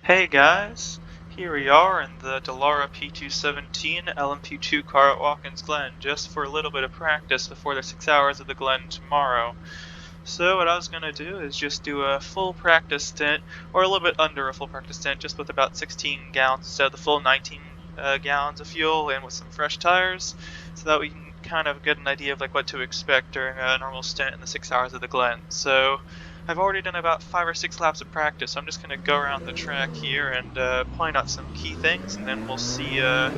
Hey guys, here we are in the Dallara P217 LMP2 car at Watkins Glen, just for a little bit of practice before the 6 hours of the Glen tomorrow. So what I was going to do is just do a full practice stint, or a little bit under a full practice stint, just with about 16 gallons instead of the full 19 gallons of fuel and with some fresh tires, so that we can kind of get an idea of like what to expect during a normal stint in the 6 hours of the Glen. So I've already done about 5 or 6 laps of practice, so I'm just going to go around the track here and point out some key things, and then we'll see. I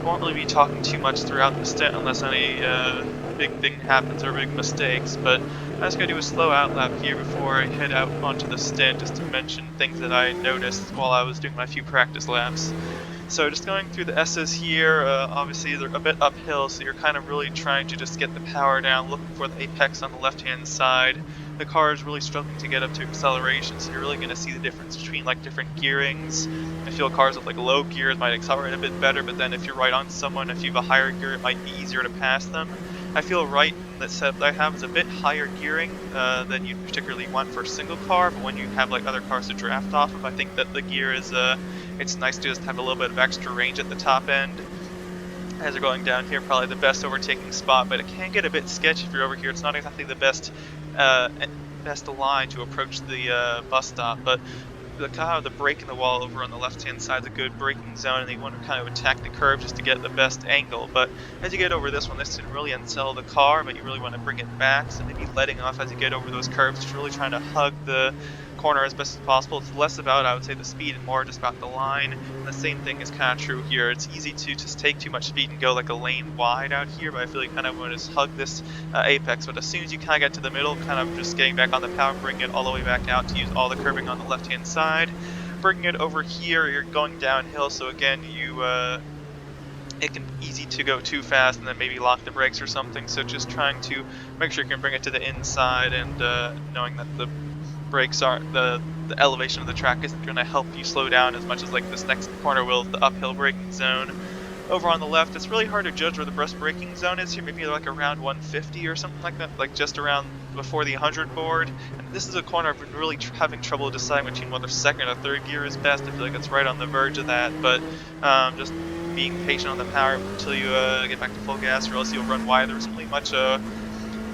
won't really be talking too much throughout the stint unless any big thing happens or big mistakes, but I'm just going to do a slow out lap here before I head out onto the stint, just to mention things that I noticed while I was doing my few practice laps. So just going through the S's here, obviously they're a bit uphill, so you're kind of really trying to just get the power down, looking for the apex on the left-hand side. The car is really struggling to get up to acceleration, so you're really going to see the difference between like different gearings. I feel cars with like low gears might accelerate a bit better, but then if you're right on someone, if you have a higher gear, it might be easier to pass them. I feel right in that setup that I have is a bit higher gearing than you'd particularly want for a single car, but when you have like other cars to draft off of, I think that the gear is it's nice to just have a little bit of extra range at the top end. As you're going down here, probably the best overtaking spot, but it can get a bit sketchy if you're over here. It's not exactly the best line to approach the bus stop, but the break in the wall over on the left-hand side is a good braking zone, and you want to kind of attack the curve just to get the best angle. But as you get over this one, this didn't really unsettle the car, but you really want to bring it back, so maybe letting off as you get over those curves, just really trying to hug the corner as best as possible. It's less about, I would say, the speed and more just about the line. And the same thing is kind of true here. It's easy to just take too much speed and go like a lane wide out here, but I feel you kind of want to just hug this apex. But as soon as you kind of get to the middle, kind of just getting back on the power, bring it all the way back out to use all the curbing on the left-hand side. Bringing it over here, you're going downhill, so again, it can be easy to go too fast and then maybe lock the brakes or something. So just trying to make sure you can bring it to the inside, and knowing that the brakes aren't the elevation of the track isn't going to help you slow down as much as like this next corner will, the uphill braking zone. Over on the left, it's really hard to judge where the best braking zone is here, maybe like around 150 or something like that, like just around before the 100 board. And this is a corner I've been really having trouble deciding between whether second or third gear is best. I feel like it's right on the verge of that, but just being patient on the power until you get back to full gas, or else you'll run wide. There isn't really much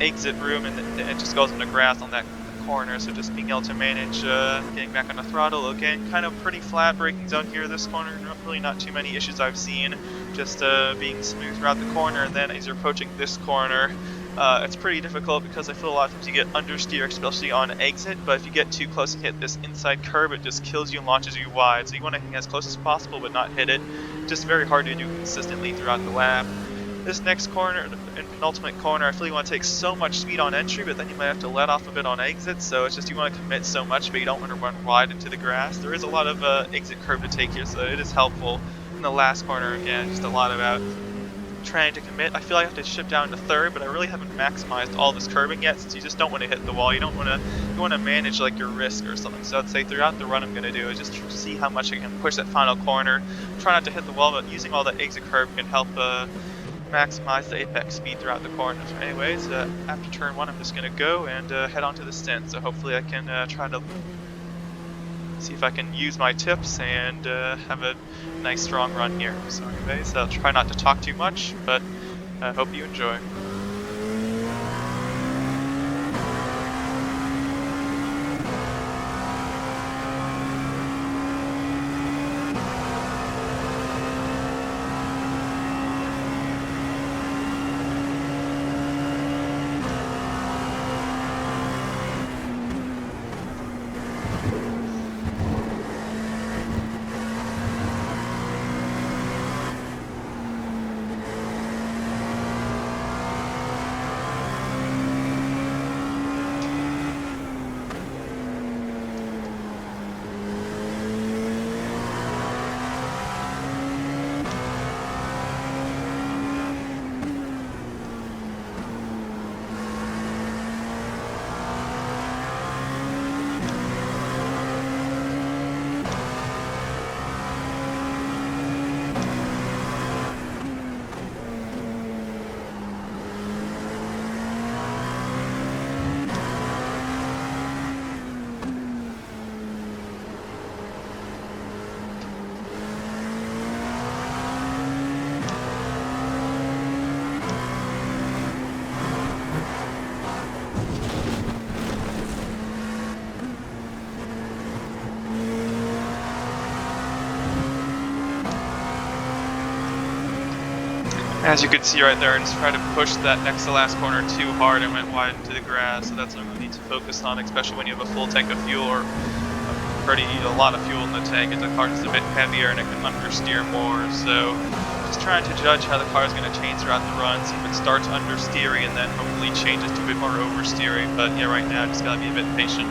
exit room, and it just goes into grass on that corner, so just being able to manage getting back on the throttle. Again, kind of pretty flat braking zone here this corner, really not too many issues I've seen, just being smooth throughout the corner. And then as you're approaching this corner, it's pretty difficult because I feel a lot of times you get understeer, especially on exit, but if you get too close and hit this inside curb, it just kills you and launches you wide. So you want to hang as close as possible but not hit it. Just very hard to do consistently throughout the lap. This next corner, and penultimate corner, I feel you want to take so much speed on entry, but then you might have to let off a bit on exit, so it's just you want to commit so much, but you don't want to run wide into the grass. There is a lot of exit curve to take here, so it is helpful. In the last corner, again, just a lot about trying to commit. I feel like I have to shift down to third, but I really haven't maximized all this curbing yet, since you just don't want to hit the wall. You want to manage like your risk or something. So I'd say throughout the run I'm going to do is just see how much I can push that final corner. Try not to hit the wall, but using all the exit curve can help maximize the apex speed throughout the corners. Anyways, after turn 1, I'm just going to go and head on to the stint. So hopefully I can try to see if I can use my tips and have a nice strong run here. So anyways, I'll try not to talk too much, but I hope you enjoy. As you can see right there, I just tried to push that next to last corner too hard and went wide into the grass, so that's something I need to focus on, especially when you have a full tank of fuel or a lot of fuel in the tank, and the car is a bit heavier and it can understeer more. So just trying to judge how the car is going to change throughout the run, see if it starts understeering and then hopefully changes to a bit more oversteering. But yeah, right now just gotta be a bit patient.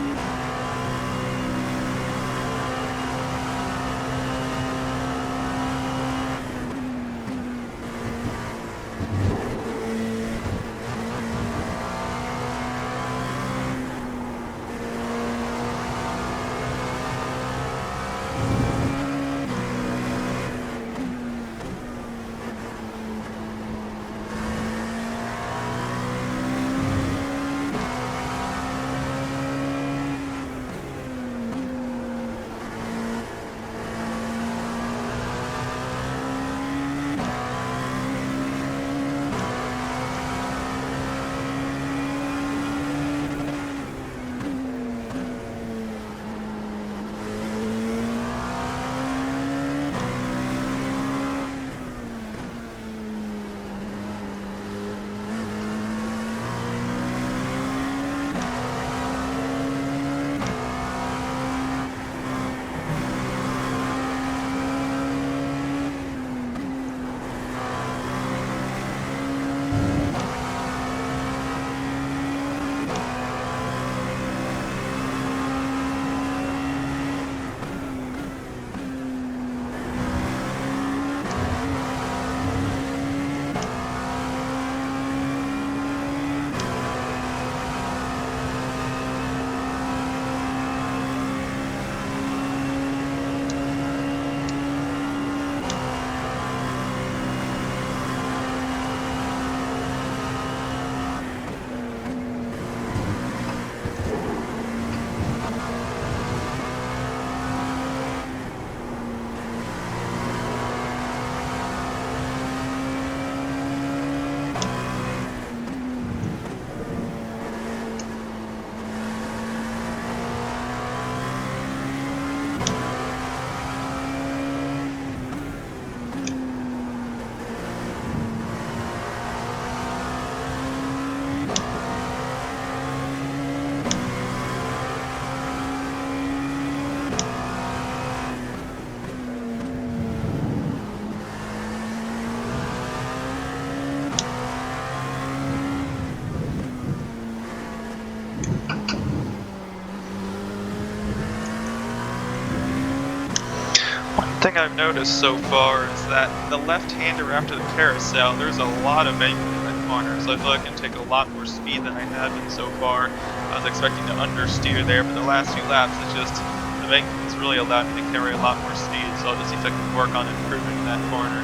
One thing I've noticed so far is that the left-hander after the carousel, there's a lot of angle in that corner, so I feel like I can take a lot more speed than I have been so far. I was expecting to understeer there, but the last few laps, it's just, the bank has really allowed me to carry a lot more speed, so I'll just see if I can work on improving that corner.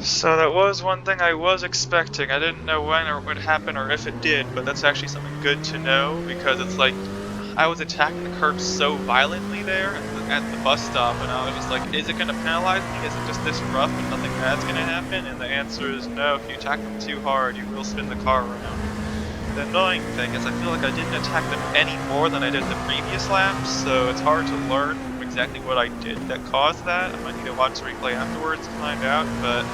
So that was one thing I was expecting. I didn't know when or it would happen or if it did, but that's actually something good to know, because it's like I was attacking the curb so violently there at the bus stop, and I was just like, is it going to penalize me? Is it just this rough and nothing bad's going to happen? And the answer is no. If you attack them too hard, you will spin the car around. The annoying thing is I feel like I didn't attack them any more than I did the previous laps, so it's hard to learn exactly what I did that caused that. I might need to watch the replay afterwards to find out, but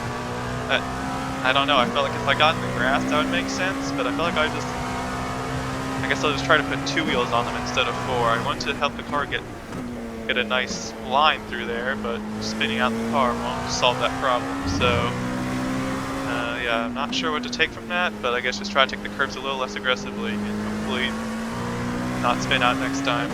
I don't know. I felt like if I got in the grass that would make sense, but I feel like I guess I'll just try to put 2 wheels on them instead of 4. I want to help the car get a nice line through there, but spinning out the car won't solve that problem. So yeah, I'm not sure what to take from that, but I guess just try to take the curves a little less aggressively and hopefully not spin out next time.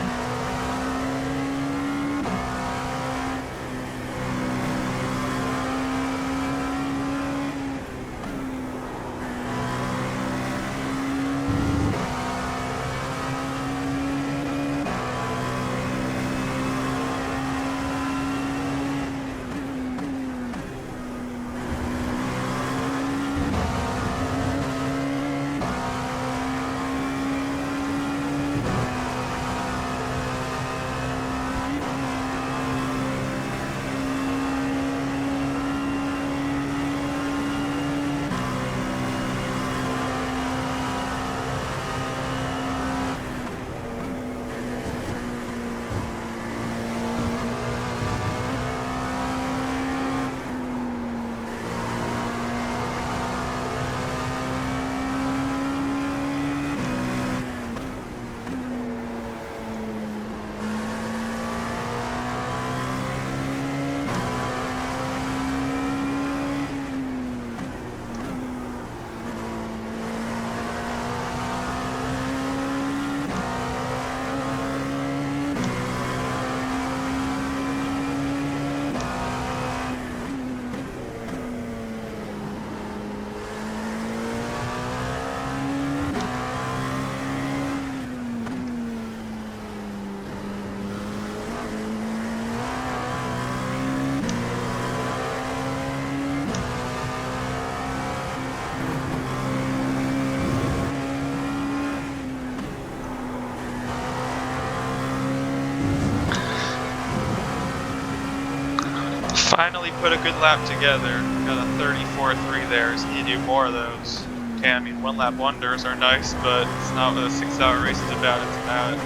Finally put a good lap together. Got a 34.3 there, so you need to do more of those. Okay, I mean, one lap wonders are nice, but it's not what a 6-hour race is about. It's about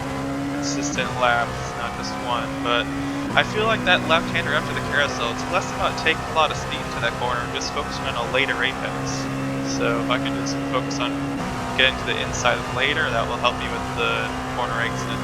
consistent laps, not just one. But I feel like that left-hander after the carousel, it's less about taking a lot of speed to that corner and just focusing on a later apex. So if I can just focus on getting to the inside later, that will help me with the corner exit.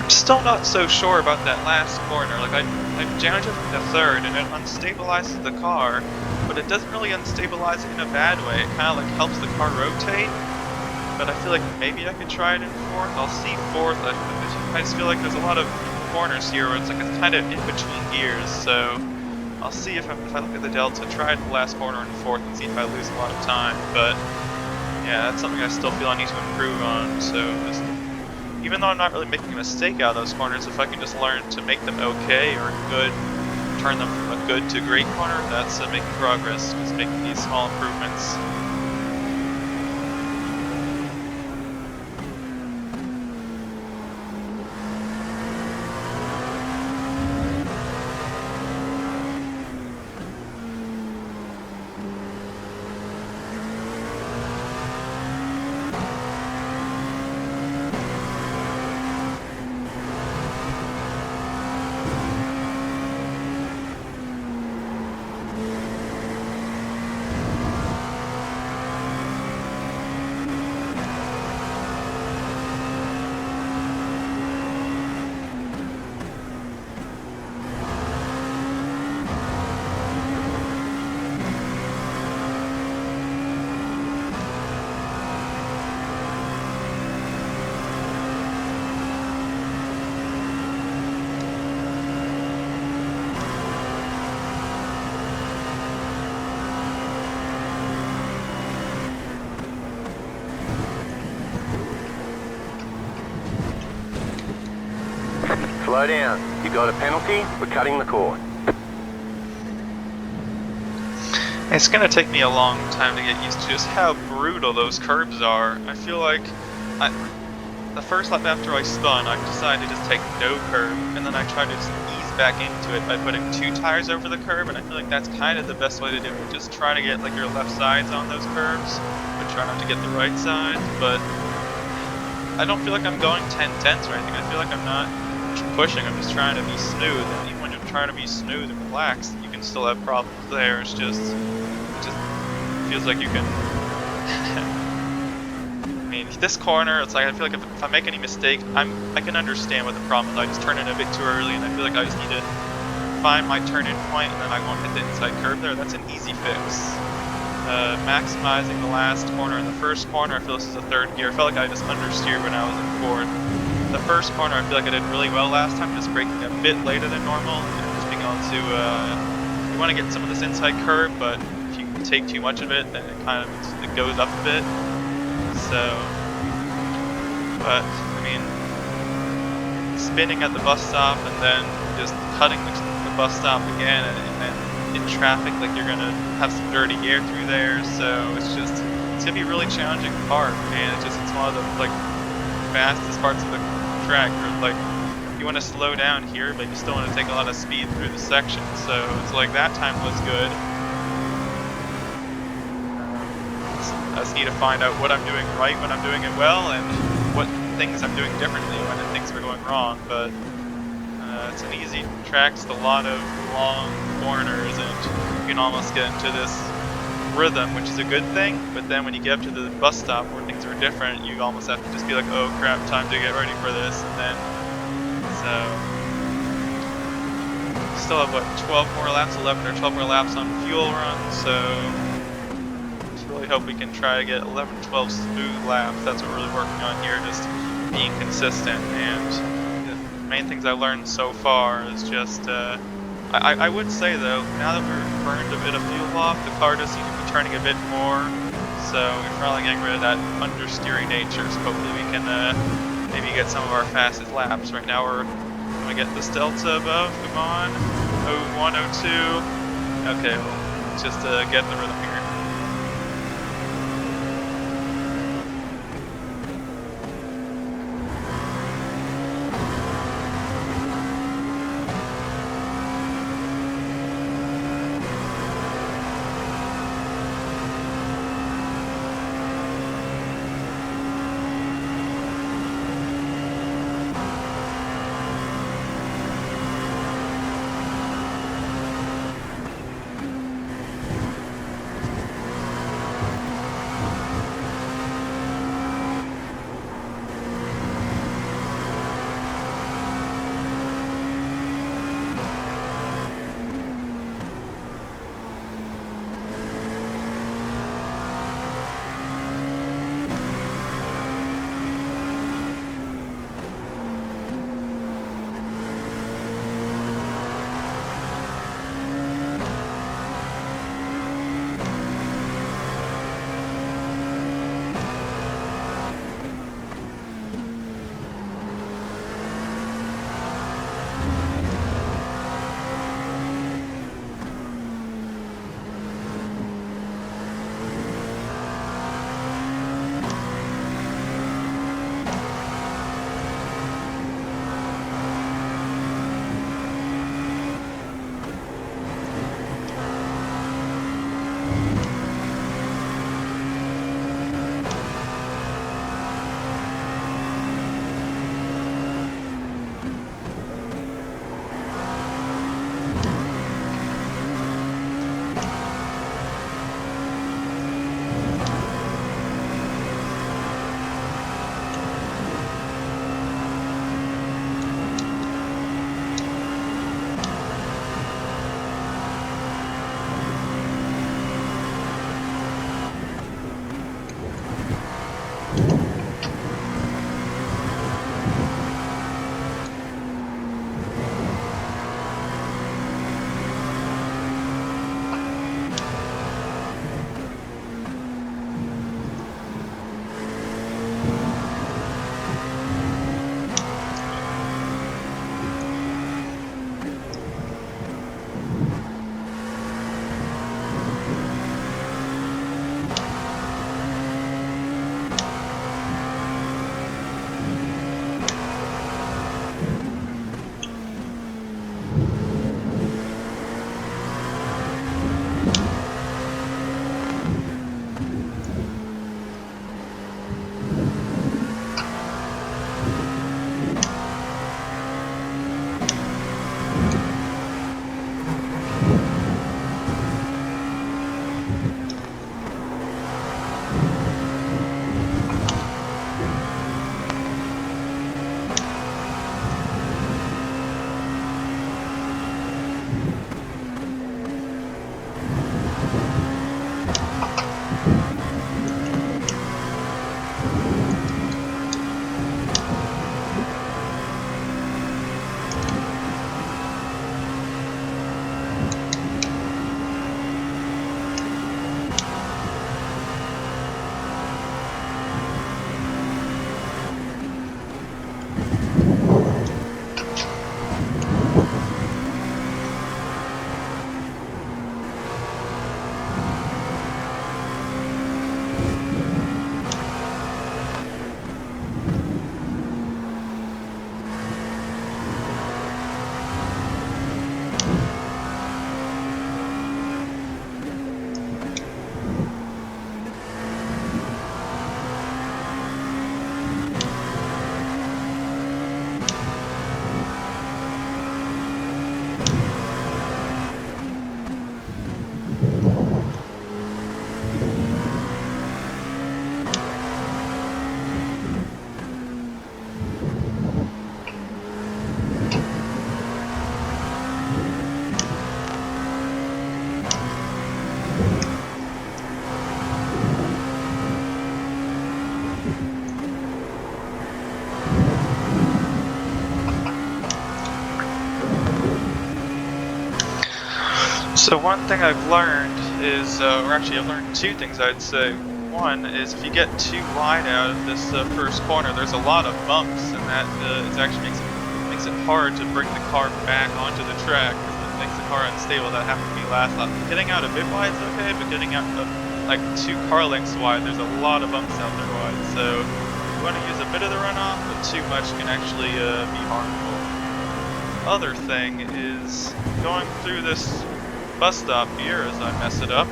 Still not so sure about that last corner. Like I jammed it in the third and it unstabilizes the car, but it doesn't really unstabilize it in a bad way. It kind of like helps the car rotate, but I feel like maybe I could try it in fourth. I'll see fourth. I just feel like there's a lot of corners here where it's like it's kind of in between gears, so I'll see if I look at the delta, try the last corner in fourth and see if I lose a lot of time. But yeah, that's something I still feel I need to improve on. So just, even though I'm not really making a mistake out of those corners, if I can just learn to make them okay or good, turn them from a good to great corner, that's making progress, just making these small improvements. Slow down. You got a penalty? We're cutting the cord. It's gonna take me a long time to get used to just how brutal those curbs are. I feel like the first lap after I spun, I decided to just take no curb, and then I tried to just ease back into it by putting 2 tires over the curb, and I feel like that's kind of the best way to do it. Just try to get like your left sides on those curbs, but try not to get the right side. But I don't feel like I'm going 10/10s or anything. I feel like I'm not pushing, I'm just trying to be smooth, and even when you're trying to be smooth and relaxed, you can still have problems there. It just feels like you can I mean, this corner, it's like I feel like if I make any mistake, I can understand what the problem is. I just turn in a bit too early, and I feel like I just need to find my turn-in point, and then I won't hit the inside curve there. That's an easy fix. Maximizing the last corner and the first corner, I feel this is a third gear. I felt like I just understeered when I was in fourth. The first corner, I feel like I did really well last time, just braking a bit later than normal, and just being able to, you want to get some of this inside curve, but if you take too much of it, then it kind of, it goes up a bit. So, but, I mean, spinning at the bus stop and then just cutting the bus stop again, and then in traffic, like you're gonna have some dirty air through there. So it's gonna be a really challenging part, and it's one of the like fastest parts of the track. Or like you want to slow down here, but you still want to take a lot of speed through the section. So it's like that time was good. I just need to find out what I'm doing right when I'm doing it well, and what things I'm doing differently when things are going wrong. But it's an easy track, it's a lot of long corners, and you can almost get into this rhythm, which is a good thing. But then when you get up to the bus stop where things are different, you almost have to just be like, oh crap, time to get ready for this. And then, so, still have what, 12 more laps, 11 or 12 more laps on fuel run, so really hope we can try to get 11, 12 smooth laps. That's what we're really working on here, just being consistent. And the main things I learned so far is just, I would say though, now that we've burned a bit of fuel off, the car does seem to be turning a bit more, so we're probably getting rid of that understeering nature, so hopefully we can maybe get some of our fastest laps. Right now we're going to get this delta above, come on, 01, 02, okay, well, let's just get in the rhythm here. So one thing I've learned is, or actually I've learned two things I'd say. One is if you get too wide out of this first corner, there's a lot of bumps, and that it actually makes it hard to bring the car back onto the track because it makes the car unstable. That happened to me last lap. Getting out a bit wide is okay, but getting out like 2 car lengths wide, there's a lot of bumps out there wide. So you want to use a bit of the runoff, but too much can actually be harmful. Other thing is going through this bus stop here as I mess it up.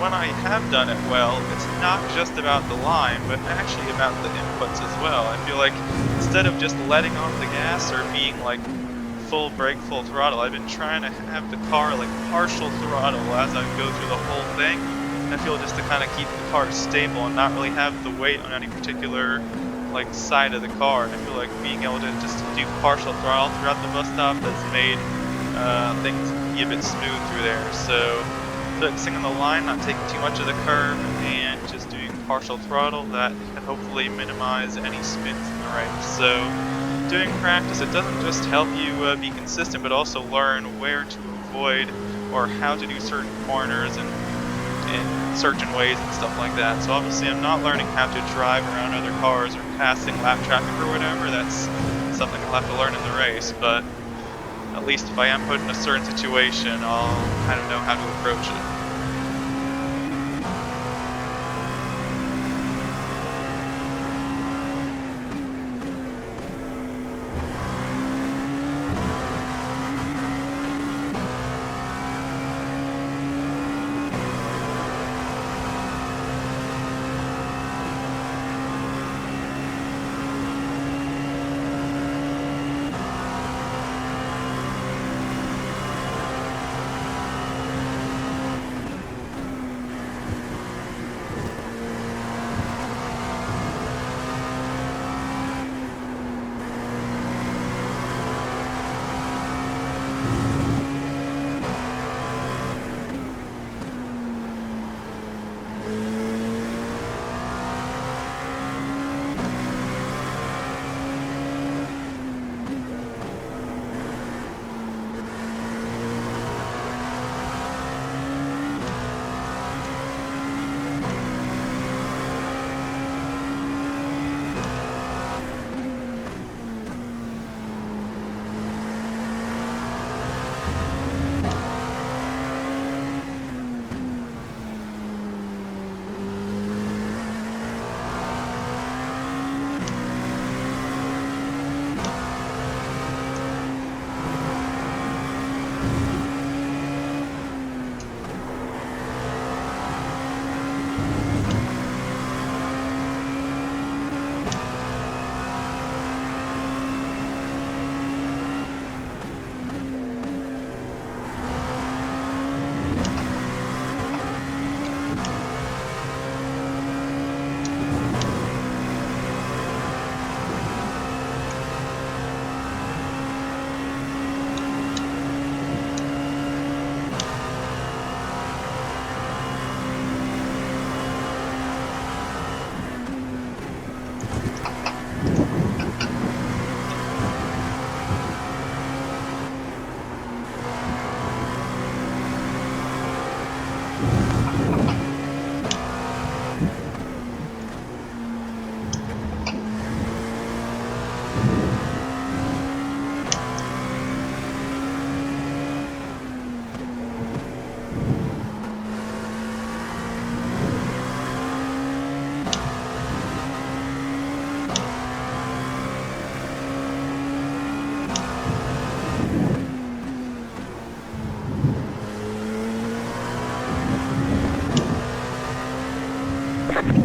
When I have done it well, it's not just about the line, but actually about the inputs as well. I feel like instead of just letting off the gas or being like full brake, full throttle, I've been trying to have the car like partial throttle as I go through the whole thing. I feel just to kind of keep the car stable and not really have the weight on any particular like side of the car. And I feel like being able to just do partial throttle throughout the bus stop has made things be a bit smooth through there. So focusing on the line, not taking too much of the curve, and just doing partial throttle, that can hopefully minimize any spins in the race. So doing practice, it doesn't just help you be consistent, but also learn where to avoid or how to do certain corners and in certain ways and stuff like that. So obviously I'm not learning how to drive around other cars or passing lap traffic or whatever. That's something I'll have to learn in the race, but at least if I am put in a certain situation, I'll kind of know how to approach it.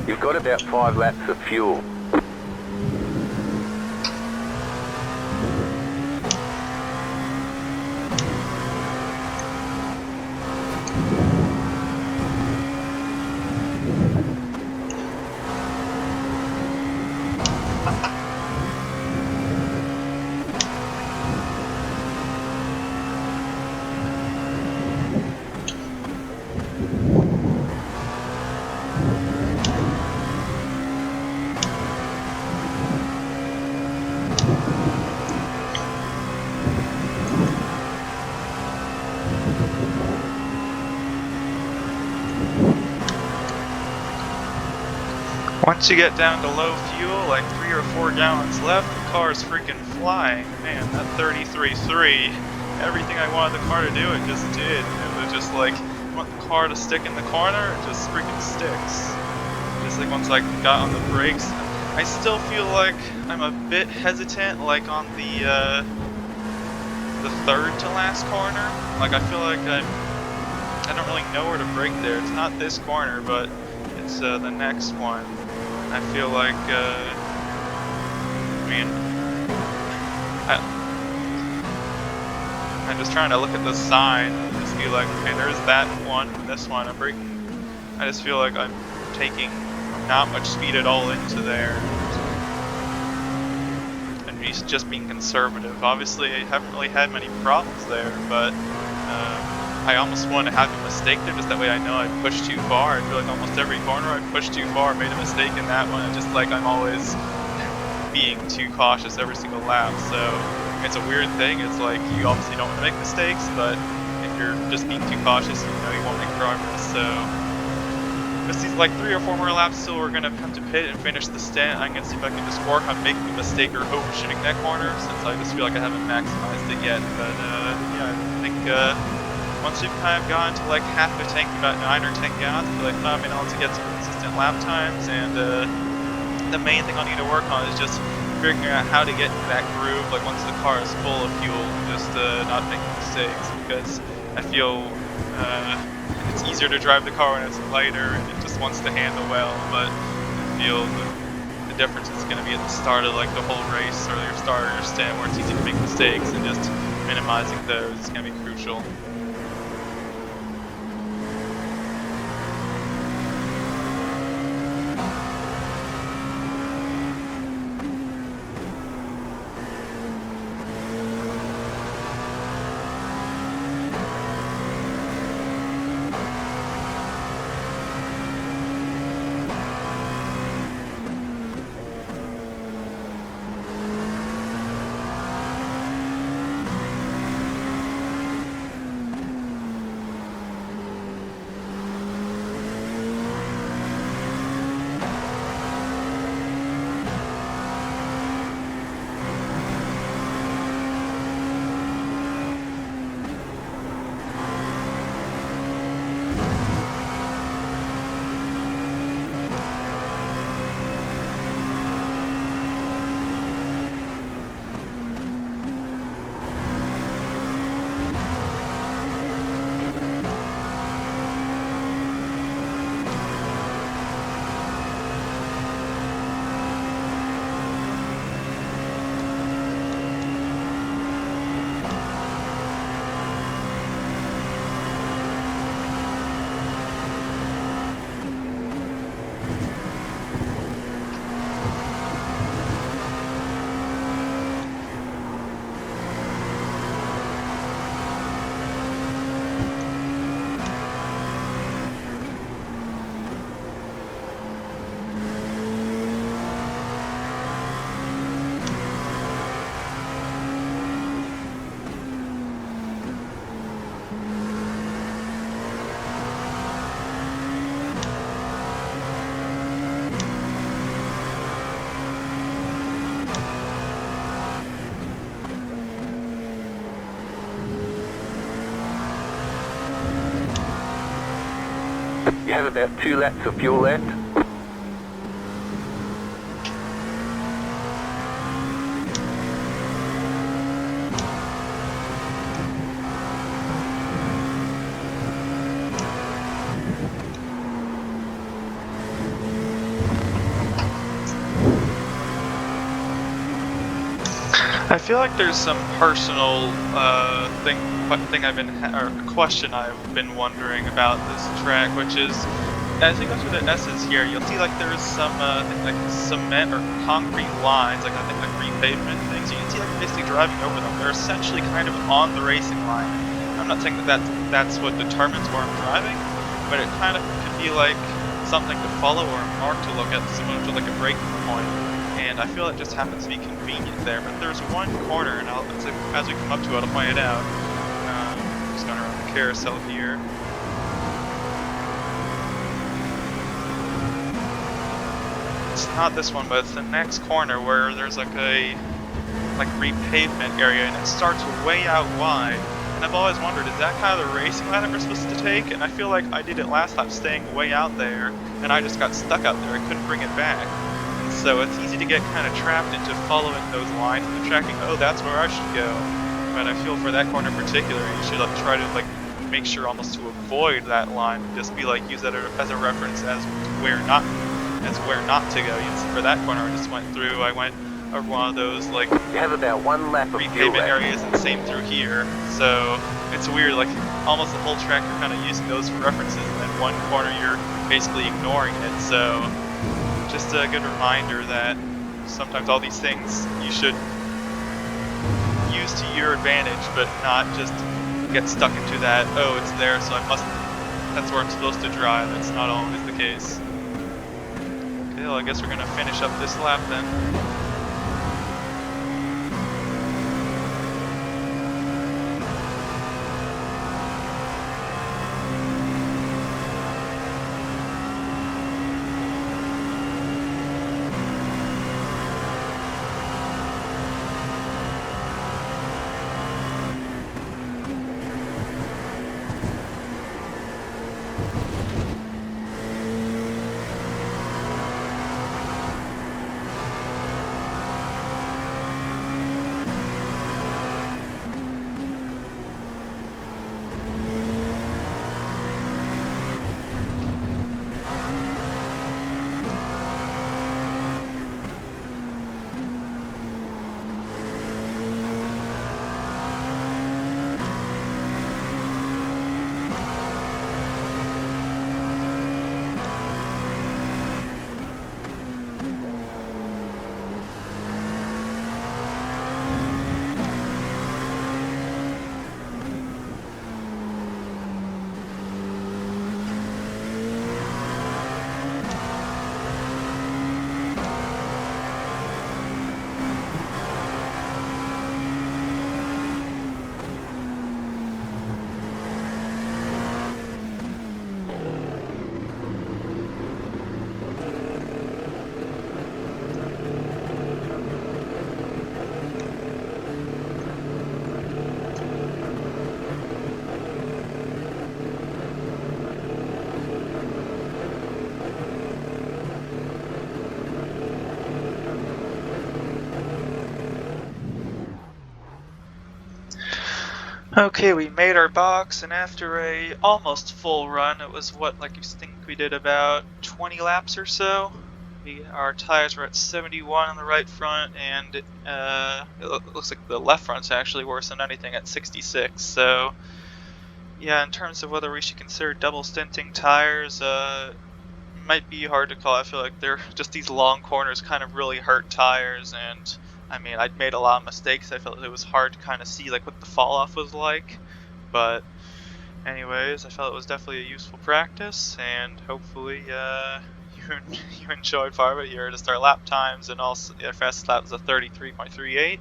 You've got about 5 laps of fuel. Once you get down to low fuel, like 3 or 4 gallons left, the car is freaking flying. Man, that 33.3, everything I wanted the car to do, it just did. It was just like, I want the car to stick in the corner, it just freaking sticks. Just like once I got on the brakes, I still feel like I'm a bit hesitant, like on the third to last corner. Like I feel like I don't really know where to brake there. It's not this corner, but it's the next one. I feel like, I'm just trying to look at the sign and just be like, okay, there's that one, this one, I'm braking. I just feel like I'm taking not much speed at all into there. And just being conservative. Obviously, I haven't really had many problems there, but I almost want to have a mistake there, just that way I know I pushed too far. I feel like almost every corner I pushed too far, made a mistake in that one, and just like I'm always being too cautious every single lap. So it's a weird thing. It's like you obviously don't want to make mistakes, but if you're just being too cautious, you know you won't make progress. So just these like 3 or 4 more laps till we're gonna come to pit and finish the stint. I'm gonna see if I can just work on making a mistake or overshooting that corner, since I just feel like I haven't maximized it yet. But yeah, I think once we've kind of gotten to like half a tank, about 9 or 10 gallons, I feel like I'm able to get some consistent lap times. And the main thing I need to work on is just figuring out how to get into that groove, like once the car is full of fuel, just not making mistakes, because I feel it's easier to drive the car when it's lighter and it just wants to handle well, but I feel the difference is going to be at the start of like the whole race, or your start or your stint, where it's easy to make mistakes, and just minimizing those is going to be crucial. You have about 2 laps of fuel left. I feel like there's some personal question I've been wondering about this track, which is, as you go through the S's here, you'll see like there's some like cement or concrete lines, like I think like repavement things. You can see like basically driving over them. They're essentially kind of on the racing line. I'm not saying that that's what determines where I'm driving, but it kind of could be like something to follow or a mark to look at, similar to like a braking point. And I feel it just happens to be convenient there. But there's one corner, and as we come up to it, I'll point it out. Just going around the carousel here. it's not this one, but it's the next corner where there's like a repavement area, and it starts way out wide. And I've always wondered, is that kind of the racing line we're supposed to take? And I feel like I did it last time, staying way out there, and I just got stuck out there. I couldn't bring it back. And so it's easy to get kind of trapped into following those lines and tracking, oh, that's where I should go. But I feel for that corner in particular, you should like try to like make sure almost to avoid that line, and just be like use that as a reference as where not to go. You know, for that corner I just went through, I went over one of those like You have about 1 lap of fuel repavement left. areas, and same through here. So it's weird, like almost the whole track you're kind of using those for references, and then one corner you're basically ignoring it. So just a good reminder that sometimes all these things you should use to your advantage, but not just get stuck into that, oh, it's there, so that's where I'm supposed to drive. That's not always the case. Okay, well, I guess we're gonna finish up this lap then. Okay, we made our box, and after a almost full run, it was what, like you think we did about 20 laps or so. Our tires were at 71 on the right front, and it looks like the left front's actually worse than anything at 66. So yeah, in terms of whether we should consider double stinting tires, might be hard to call. I feel like they're just these long corners kind of really hurt tires, and I mean, I'd made a lot of mistakes. I felt it was hard to kind of see like what the fall off was like, but anyways, I felt it was definitely a useful practice, and hopefully you enjoyed part of it. Here to start lap times, and also our fastest lap was a 33.38,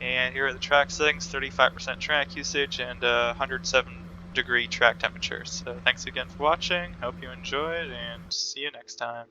and here are the track settings: 35% track usage and 107-degree track temperature. So thanks again for watching, hope you enjoyed, and see you next time.